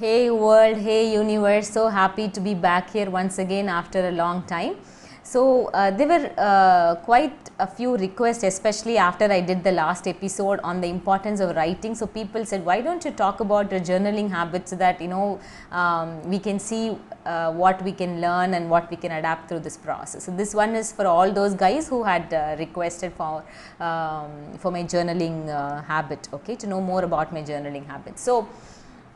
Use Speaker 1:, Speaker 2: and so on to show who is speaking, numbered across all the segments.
Speaker 1: Hey world, hey universe, so happy to be back here once again after a long time. So there were quite a few requests, especially after I did the last episode on the importance of writing. So people said, why don't you talk about your journaling habits so that we can see what we can learn and what we can adapt through this process. So this one is for all those guys who had requested for my journaling habit, okay, to know more about my journaling habits. So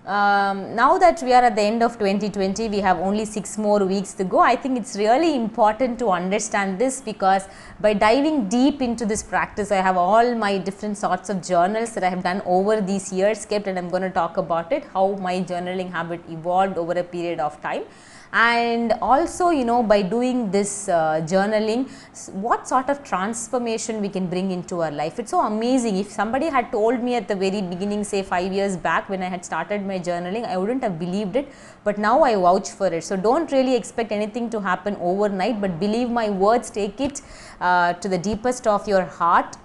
Speaker 1: now that we are at the end of 2020, we have only 6 more weeks to go. I think it's really important to understand this, because by diving deep into this practice, I have all my different sorts of journals that I have done over these years kept, and I'm going to talk about it, how my journaling habit evolved over a period of time. And also, by doing this journaling, what sort of transformation we can bring into our life. It's so amazing. If somebody had told me at the very beginning, say 5 years back when I had started my journaling, I wouldn't have believed it, but now I vouch for it. So don't really expect anything to happen overnight, but believe my words, take it to the deepest of your heart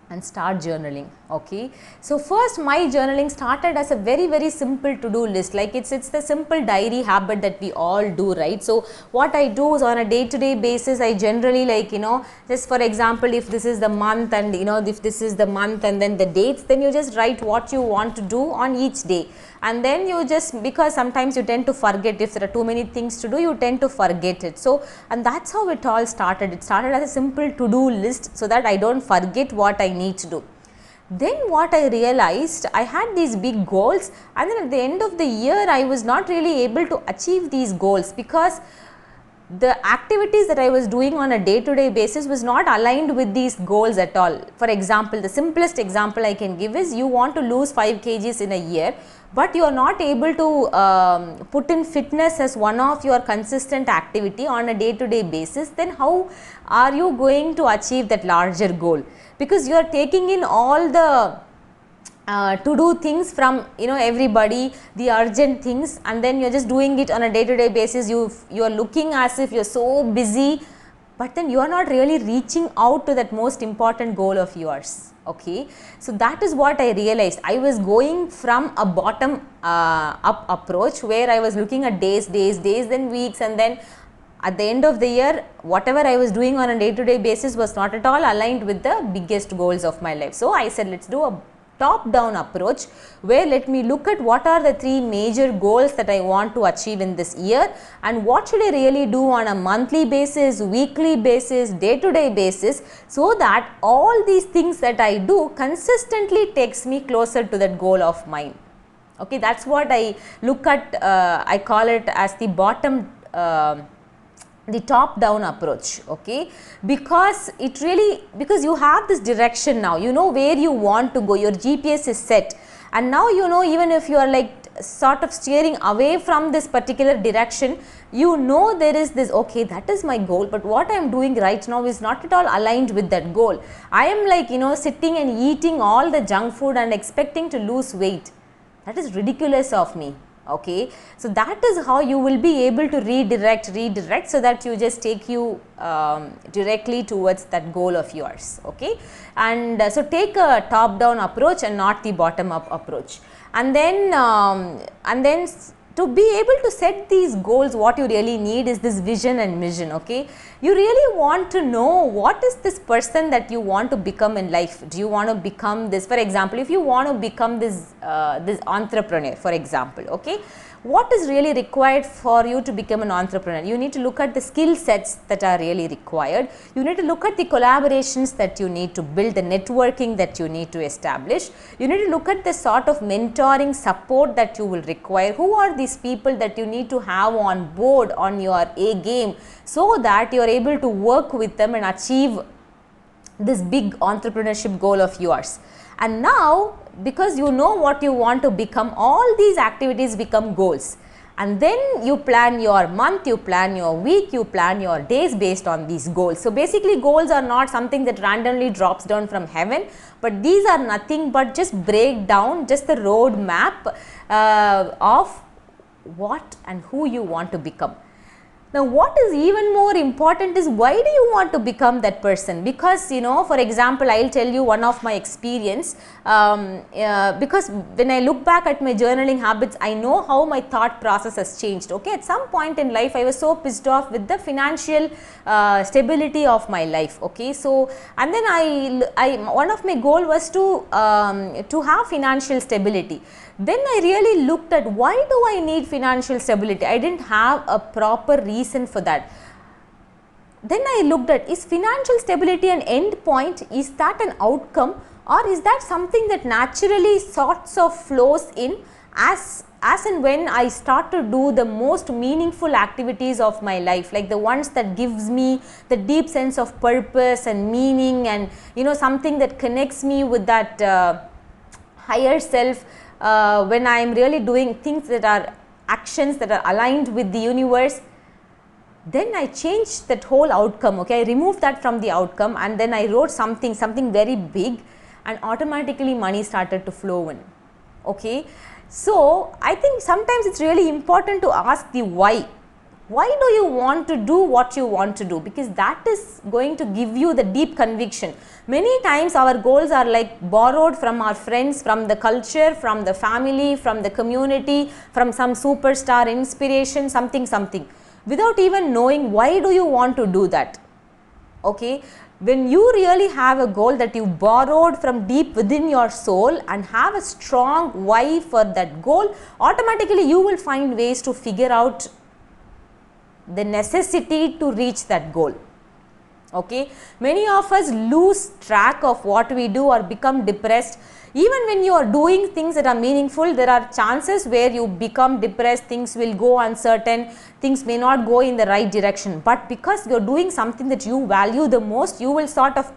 Speaker 1: and start journaling. Okay, so first, my journaling started as a very simple to-do list. Like it's the simple diary habit that we all do, right? So what I do is, on a day-to-day basis, I generally, just for example, if this is the month, and if this is the month and then the dates, then you just write what you want to do on each day. And then you just, because sometimes you tend to forget, if there are too many things to do, you tend to forget it. So, and that's how it all started. It started as a simple to-do list so that I don't forget what I need to do. Then what I realized, I had these big goals, and then at the end of the year, I was not really able to achieve these goals, because the activities that I was doing on a day-to-day basis was not aligned with these goals at all. For example, the simplest example I can give is, you want to lose 5 kgs in a year, but you are not able to put in fitness as one of your consistent activity on a day-to-day basis. Then how are you going to achieve that larger goal? Because you are taking in all the to do things from everybody, the urgent things, and then you're just doing it on a day-to-day basis. You are looking as if you're so busy, but then you are not really reaching out to that most important goal of yours. Okay, so that is what I realized. I was going from a bottom up approach, where I was looking at days, then weeks, and then at the end of the year, whatever I was doing on a day-to-day basis was not at all aligned with the biggest goals of my life. So I said, let's do a top-down approach, where let me look at what are the 3 major goals that I want to achieve in this year, and what should I really do on a monthly basis, weekly basis, day-to-day basis, so that all these things that I do consistently takes me closer to that goal of mine. Okay, that's what I look at. I call it as the the top down approach. Okay, because because you have this direction now, you know where you want to go, your GPS is set, and now even if you are like sort of steering away from this particular direction, there is this, okay, that is my goal, but what I am doing right now is not at all aligned with that goal. I am like sitting and eating all the junk food and expecting to lose weight. That is ridiculous of me. Okay, so that is how you will be able to redirect so that you just take you directly towards that goal of yours. Okay, and so take a top down approach and not the bottom up approach. And then to be able to set these goals, what you really need is this vision and mission. Okay, you really want to know what is this person that you want to become in life. Do you want to become this? For example, if you want to become this this entrepreneur, for example, okay, what is really required for you to become an entrepreneur? You need to look at the skill sets that are really required. You need to look at the collaborations that you need to build, the networking that you need to establish. You need to look at the sort of mentoring support that you will require. Who are these people that you need to have on board on your A game, so that you are able to work with them and achieve this big entrepreneurship goal of yours. And now, because you know what you want to become, all these activities become goals, and then you plan your month, you plan your week, you plan your days based on these goals. So basically, goals are not something that randomly drops down from heaven, but these are nothing but just break down just the road map of what and who you want to become. Now what is even more important is, why do you want to become that person? Because, you know, for example, I will tell you one of my experience, because when I look back at my journaling habits, I know how my thought process has changed. Okay, at some point in life I was so pissed off with the financial stability of my life. Okay, so and then I one of my goal was to have financial stability. Then I really looked at, why do I need financial stability? I didn't have a proper reason for that. Then I looked at, is financial stability an end point? Is that an outcome, or is that something that naturally sorts of flows in as and when I start to do the most meaningful activities of my life, like the ones that gives me the deep sense of purpose and meaning, and, you know, something that connects me with that higher self. When I am really doing things that are actions that are aligned with the universe, then I changed that whole outcome. Okay, I removed that from the outcome, and then I wrote something very big, and automatically money started to flow in. Okay, so I think sometimes it's really important to ask the why. Why do you want to do what you want to do? Because that is going to give you the deep conviction. Many times our goals are like borrowed from our friends, from the culture, from the family, from the community, from some superstar inspiration, something, without even knowing why do you want to do that. Okay, when you really have a goal that you borrowed from deep within your soul and have a strong why for that goal, automatically you will find ways to figure out the necessity to reach that goal. Okay, many of us lose track of what we do or become depressed. Even when you are doing things that are meaningful, there are chances where you become depressed, things will go uncertain, things may not go in the right direction. But because you are doing something that you value the most, you will sort of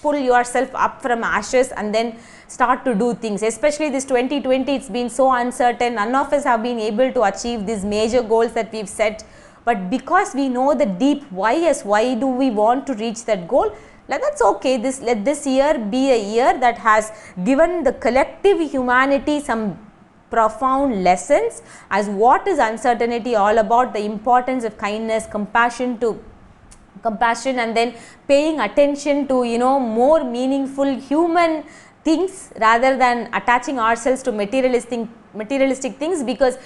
Speaker 1: pull yourself up from ashes and then start to do things. Especially this 2020, it's been so uncertain. None of us have been able to achieve these major goals that we've set. But because we know the deep why, as why do we want to reach that goal, that's okay. Let this year be a year that has given the collective humanity some profound lessons as what is uncertainty all about, the importance of kindness, compassion, and then paying attention to, you know, more meaningful human things rather than attaching ourselves to materialistic things, because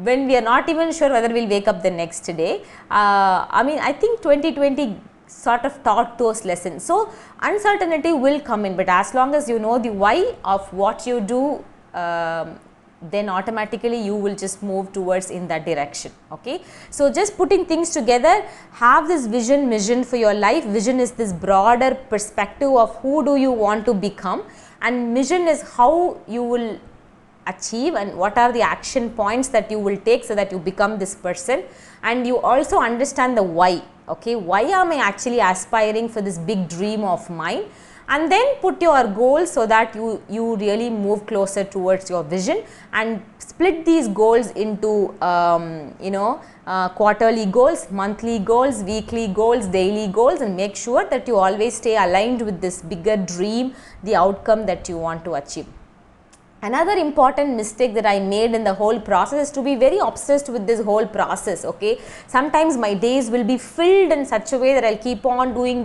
Speaker 1: when we are not even sure whether we'll wake up the next day. I mean, I think 2020 sort of taught those lessons. So uncertainty will come in, but as long as you know the why of what you do, then automatically you will just move towards in that direction. Okay, so just putting things together, have this mission for your life. Vision is this broader perspective of who do you want to become, and mission is how you will achieve and what are the action points that you will take so that you become this person. And you also understand the why. Okay, why am I actually aspiring for this big dream of mine? And then put your goals so that you really move closer towards your vision, and split these goals into quarterly goals, monthly goals, weekly goals, daily goals, and make sure that you always stay aligned with this bigger dream, the outcome that you want to achieve. Another important mistake that I made in the whole process is to be very obsessed with this whole process. Okay, sometimes my days will be filled in such a way that I'll keep on doing,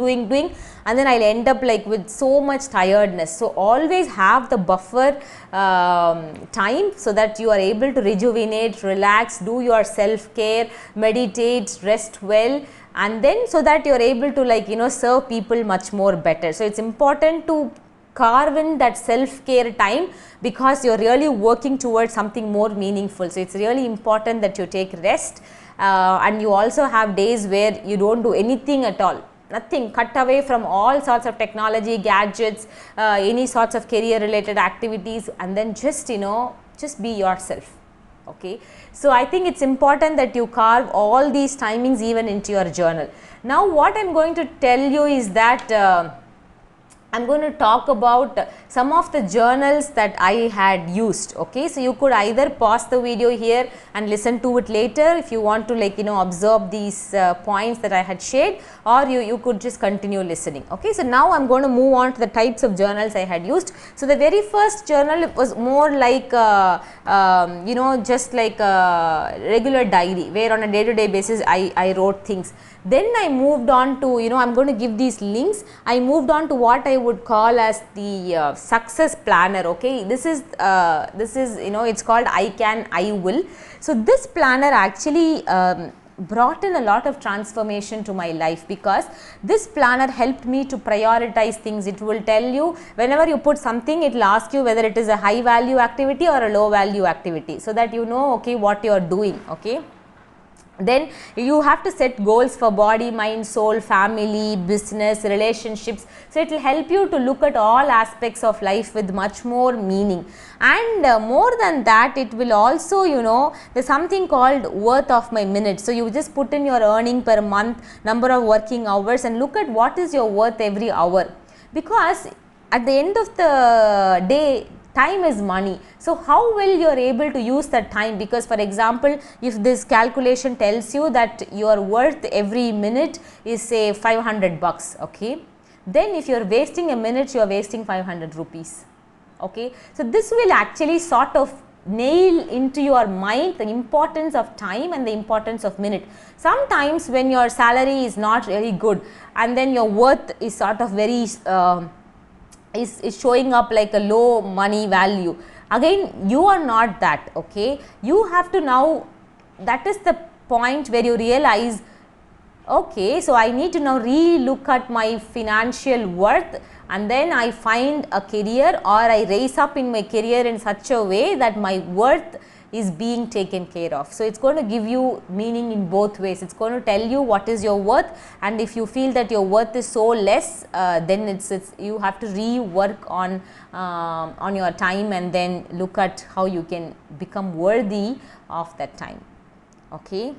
Speaker 1: and then I'll end up like with so much tiredness. So always have the buffer time so that you are able to rejuvenate, relax, do your self-care, meditate, rest well, and then so that you are able to serve people much more better. So it's important to carve in that self-care time, because you're really working towards something more meaningful. So it's really important that you take rest, and you also have days where you don't do anything at all, nothing, cut away from all sorts of technology, gadgets, any sorts of career related activities, and then just be yourself. Okay, so I think it's important that you carve all these timings even into your journal. Now what I'm going to tell you is that I'm going to talk about some of the journals that I had used. Okay, so you could either pause the video here and listen to it later if you want to, like, observe these points that I had shared, or you could just continue listening. Okay, so now I'm going to move on to the types of journals I had used. So the very first journal was more like just like a regular diary, where on a day-to-day basis I wrote things. Then I moved on to, I'm going to give these links. I moved on to what I would call as the success planner. Okay, this is it's called I Can, I Will. So this planner actually brought in a lot of transformation to my life, because this planner helped me to prioritize things. It will tell you whenever you put something, it will ask you whether it is a high value activity or a low value activity, so that you know, okay, what you are doing. Okay, then you have to set goals for body, mind, soul, family, business, relationships. So it will help you to look at all aspects of life with much more meaning. And more than that, it will also, there's something called worth of my minute. So you just put in your earning per month, number of working hours, and look at what is your worth every hour, because at the end of the day, time is money. So how will you are able to use that time? Because for example, if this calculation tells you that your worth every minute is, say, 500 bucks, okay, then if you are wasting a minute, you are wasting 500 rupees. Okay, so this will actually sort of nail into your mind the importance of time and the importance of minute. Sometimes when your salary is not really good, and then your worth is sort of very is showing up like a low money value, again you are not that. Okay, you have to now, that is the point where you realize, okay, so I need to now re-look at my financial worth, and then I find a career, or I raise up in my career in such a way that my worth is being taken care of. So it's going to give you meaning in both ways. It's going to tell you what is your worth, and if you feel that your worth is so less, then it's you have to rework on your time, and then look at how you can become worthy of that time. Okay,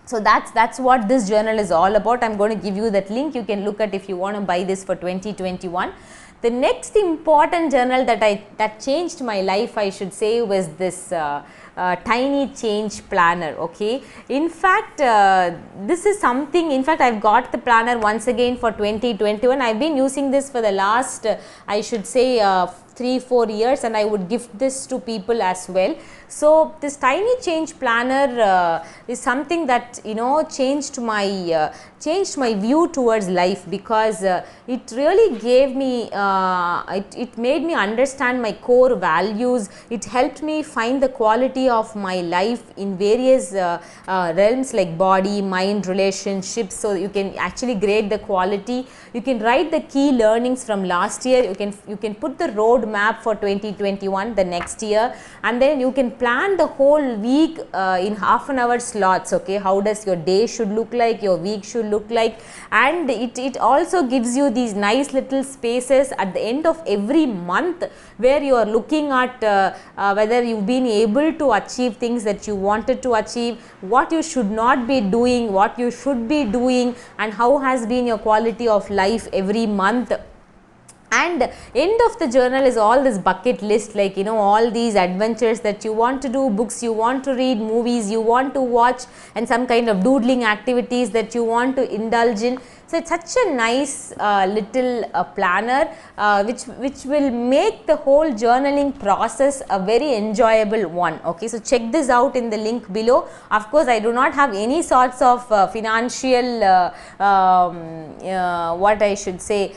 Speaker 1: so that's what this journal is all about. I'm going to give you that link. You can look at if you want to buy this for 2021. The next important journal that changed my life, I should say, was this Tiny Change Planner. Okay, in fact, this is something, in fact, I've got the planner once again for 2021. I've been using this for the last, I should say, 3-4 years, and I would gift this to people as well. So this Tiny Change Planner is something that changed my view towards life, because it really gave me it made me understand my core values. It helped me find the quality of my life in various realms like body, mind, relationships. So you can actually grade the quality. You can write the key learnings from last year. You can put the road map for 2021, the next year, and then you can plan the whole week in half-an-hour slots. Okay, how does your day should look like, your week should look like, and it also gives you these nice little spaces at the end of every month, where you are looking at whether you've been able to achieve things that you wanted to achieve, what you should not be doing, what you should be doing, and how has been your quality of life every month. And end of the journal is all this bucket list, like all these adventures that you want to do, books you want to read, movies you want to watch, and some kind of doodling activities that you want to indulge in. So it's such a nice little planner which will make the whole journaling process a very enjoyable one. Okay, so check this out in the link below. Of course, I do not have any sorts of financial what I should say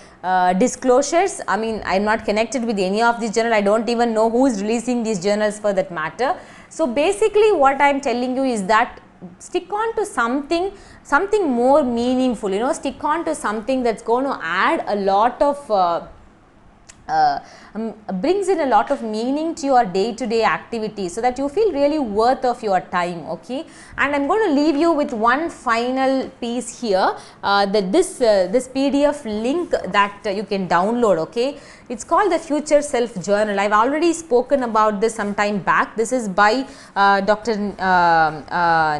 Speaker 1: disclosures. I mean, I am not connected with any of these journals. I don't even know who is releasing these journals for that matter. So basically what I am telling you is that stick on to something more meaningful, stick on to something that's going to add a lot of uh, brings in a lot of meaning to your day-to-day activities, so that you feel really worth of your time. Okay, and I'm going to leave you with one final piece here, that this PDF link that you can download. Okay, it's called the Future Self Journal. I've already spoken about this some time back. This is by Dr.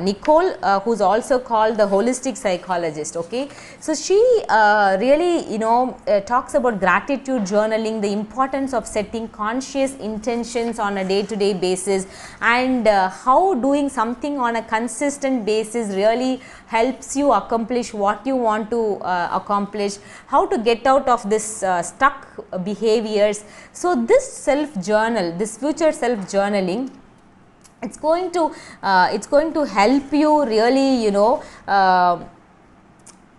Speaker 1: Nicole, who's also called the holistic psychologist. Okay, so she really talks about gratitude journaling, the importance of setting conscious intentions on a day-to-day basis, and how doing something on a consistent basis really helps you accomplish what you want to accomplish, how to get out of this stuck behaviors. So this self journal, this future self journaling, it's going to help you really,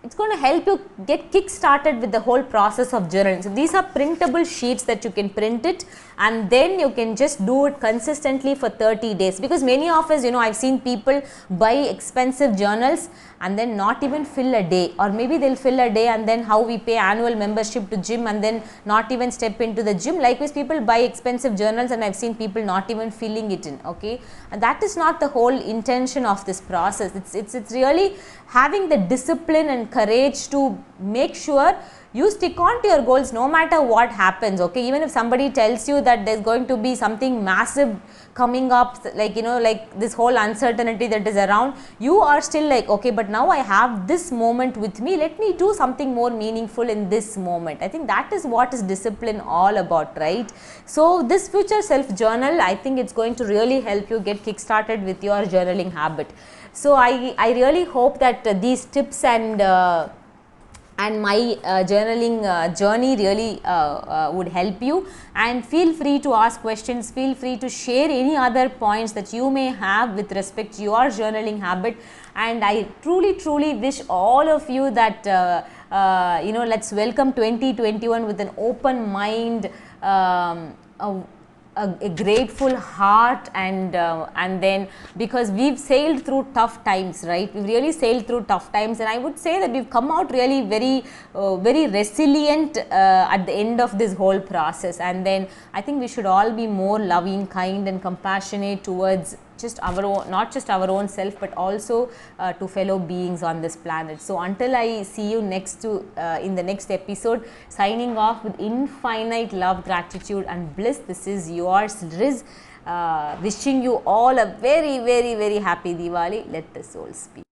Speaker 1: it's going to help you get kick started with the whole process of journaling. So these are printable sheets that you can print it, and then you can just do it consistently for 30 days. Because many of us, I've seen people buy expensive journals and then not even fill a day, or maybe they'll fill a day and then how we pay annual membership to gym and then not even step into the gym. Likewise, people buy expensive journals and I've seen people not even filling it in. Okay, and that is not the whole intention of this process. It's really having the discipline and courage to make sure you stick on to your goals no matter what happens. Okay, even if somebody tells you that there's going to be something massive coming up, like like this whole uncertainty that is around, you are still like, okay, but now I have this moment with me, let me do something more meaningful in this moment. I think that is what is discipline all about, right? So this future self journal, I think it's going to really help you get kick-started with your journaling habit. So I really hope that these tips and my journaling journey really would help you, and feel free to ask questions, feel free to share any other points that you may have with respect to your journaling habit. And I truly wish all of you that let's welcome 2021 with an open mind, a grateful heart, and then, because we've sailed through tough times, right? We've really sailed through tough times, and I would say that we've come out really very resilient at the end of this whole process. And then I think we should all be more loving, kind and compassionate towards just our own, not just our own self, but also to fellow beings on this planet. So until I see you in the next episode, signing off with infinite love, gratitude and bliss, this is yours Riz, wishing you all a very happy Diwali. Let the soul speak.